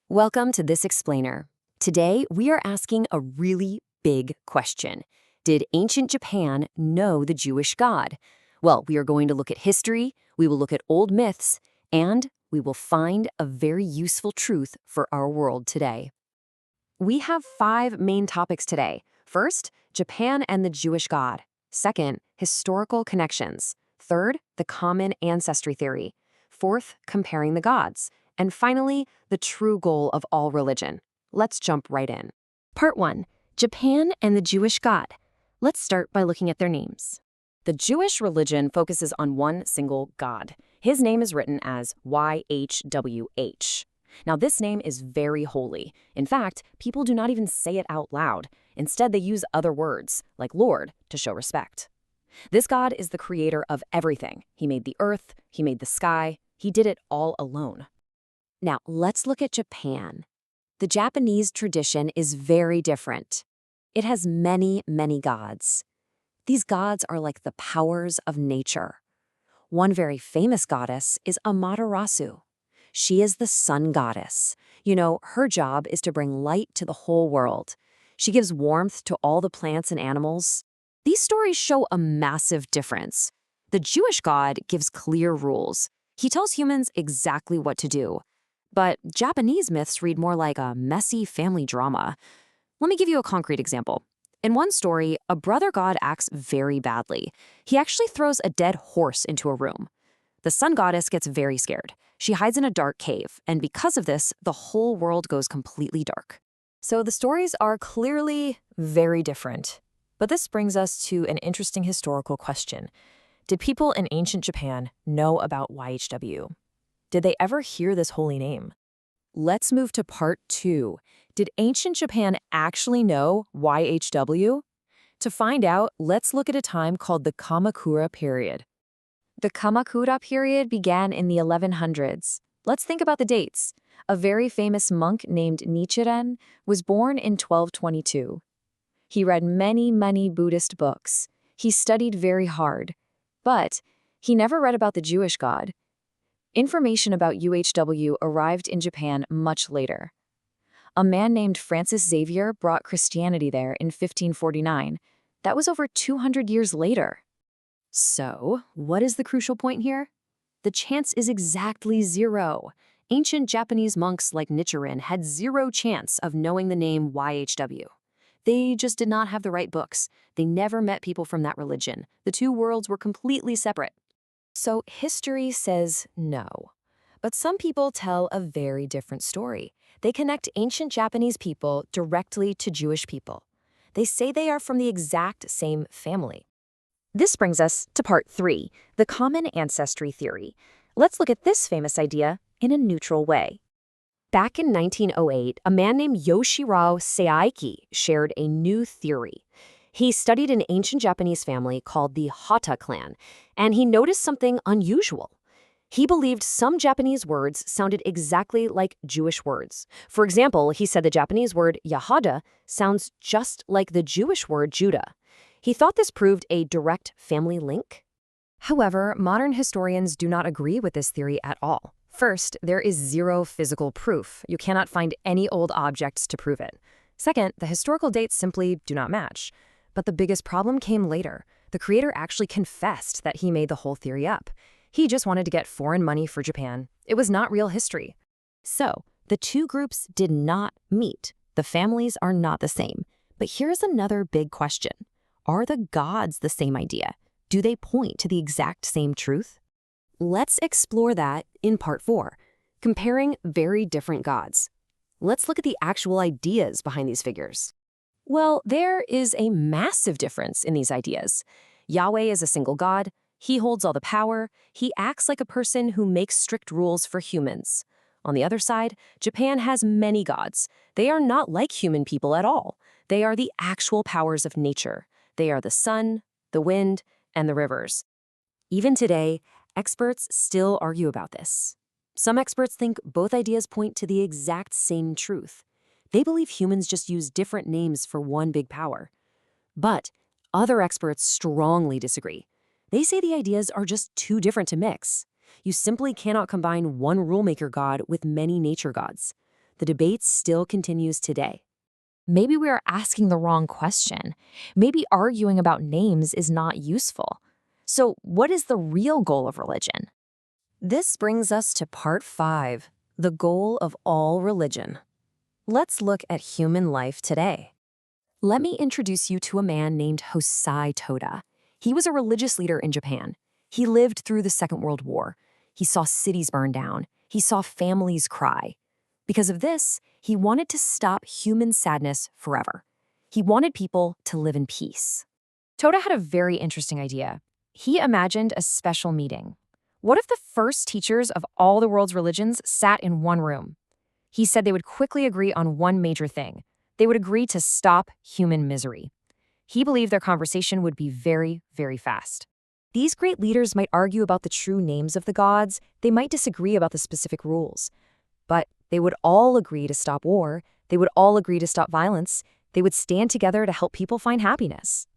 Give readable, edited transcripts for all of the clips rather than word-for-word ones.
Welcome to This Explainer. Today, we are asking a really big question. Did ancient Japan know the Jewish God? Well, we are going to look at history, we will look at old myths, and we will find a very useful truth for our world today. We have 5 main topics today. First, Japan and the Jewish God. Second, historical connections. Third, the common ancestry theory. Fourth, comparing the gods. And finally, the true goal of all religion. Let's jump right in. Part 1. Japan and the Jewish God. Let's start by looking at their names. The Jewish religion focuses on one single God. His name is written as YHWH. Now, this name is very holy. In fact, people do not even say it out loud. Instead, they use other words, like Lord, to show respect. This God is the creator of everything. He made the earth, he made the sky, he did it all alone. Now, let's look at Japan. The Japanese tradition is very different. It has many, many gods. These gods are like the powers of nature. One very famous goddess is Amaterasu. She is the sun goddess. Her job is to bring light to the whole world. She gives warmth to all the plants and animals. These stories show a massive difference. The Jewish God gives clear rules. He tells humans exactly what to do. But Japanese myths read more like a messy family drama. Let me give you a concrete example. In one story, a brother god acts very badly. He actually throws a dead horse into a room. The sun goddess gets very scared. She hides in a dark cave, and because of this, the whole world goes completely dark. So the stories are clearly very different. But this brings us to an interesting historical question. Did people in ancient Japan know about YHWH? Did they ever hear this holy name? Let's move to part 2. Did ancient Japan actually know YHWH? To find out, let's look at a time called the Kamakura period. The Kamakura period began in the 1100s. Let's think about the dates. A very famous monk named Nichiren was born in 1222. He read many, many Buddhist books. He studied very hard. But he never read about the Jewish God. Information about YHWH arrived in Japan much later. A man named Francis Xavier brought Christianity there in 1549. That was over 200 years later. So, what is the crucial point here? The chance is exactly 0. Ancient Japanese monks like Nichiren had 0 chance of knowing the name YHWH. They just did not have the right books. They never met people from that religion. The two worlds were completely separate. So history says no. But some people tell a very different story. They connect ancient Japanese people directly to Jewish people. They say they are from the exact same family. This brings us to part 3, the common ancestry theory. Let's look at this famous idea in a neutral way. Back in 1908, a man named Yoshirao Seiki shared a new theory. He studied an ancient Japanese family called the Hata clan, and he noticed something unusual. He believed some Japanese words sounded exactly like Jewish words. For example, he said the Japanese word Yahweh sounds just like the Jewish word Judah. He thought this proved a direct family link. However, modern historians do not agree with this theory at all. First, there is 0 physical proof. You cannot find any old objects to prove it. Second, the historical dates simply do not match. But the biggest problem came later. The creator actually confessed that he made the whole theory up. He just wanted to get foreign money for Japan. It was not real history. So, the two groups did not meet. The families are not the same. But here's another big question. Are the gods the same idea? Do they point to the exact same truth? Let's explore that in part 4, comparing very different gods. Let's look at the actual ideas behind these figures. Well, there is a massive difference in these ideas. Yahweh is a single God. He holds all the power. He acts like a person who makes strict rules for humans. On the other side, Japan has many gods. They are not like human people at all. They are the actual powers of nature. They are the sun, the wind, and the rivers. Even today, experts still argue about this. Some experts think both ideas point to the exact same truth. They believe humans just use different names for one big power. But other experts strongly disagree. They say the ideas are just too different to mix. You simply cannot combine one rulemaker god with many nature gods. The debate still continues today. Maybe we are asking the wrong question. Maybe arguing about names is not useful. So, what is the real goal of religion? This brings us to part 5, the goal of all religion. Let's look at human life today. Let me introduce you to a man named Josei Toda. He was a religious leader in Japan. He lived through the Second World War. He saw cities burn down. He saw families cry. Because of this, he wanted to stop human sadness forever. He wanted people to live in peace. Toda had a very interesting idea. He imagined a special meeting. What if the first teachers of all the world's religions sat in one room? He said they would quickly agree on one major thing. They would agree to stop human misery. He believed their conversation would be very, very fast. These great leaders might argue about the true names of the gods. They might disagree about the specific rules. But they would all agree to stop war. They would all agree to stop violence. They would stand together to help people find happiness.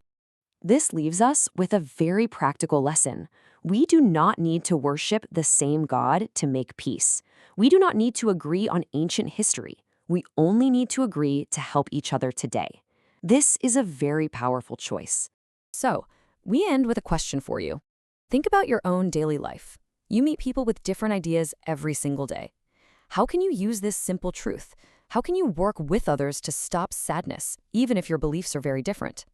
This leaves us with a very practical lesson. We do not need to worship the same God to make peace. We do not need to agree on ancient history. We only need to agree to help each other today. This is a very powerful choice. So, we end with a question for you. Think about your own daily life. You meet people with different ideas every single day. How can you use this simple truth? How can you work with others to stop sadness, even if your beliefs are very different?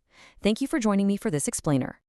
Thank you for joining me for this explainer.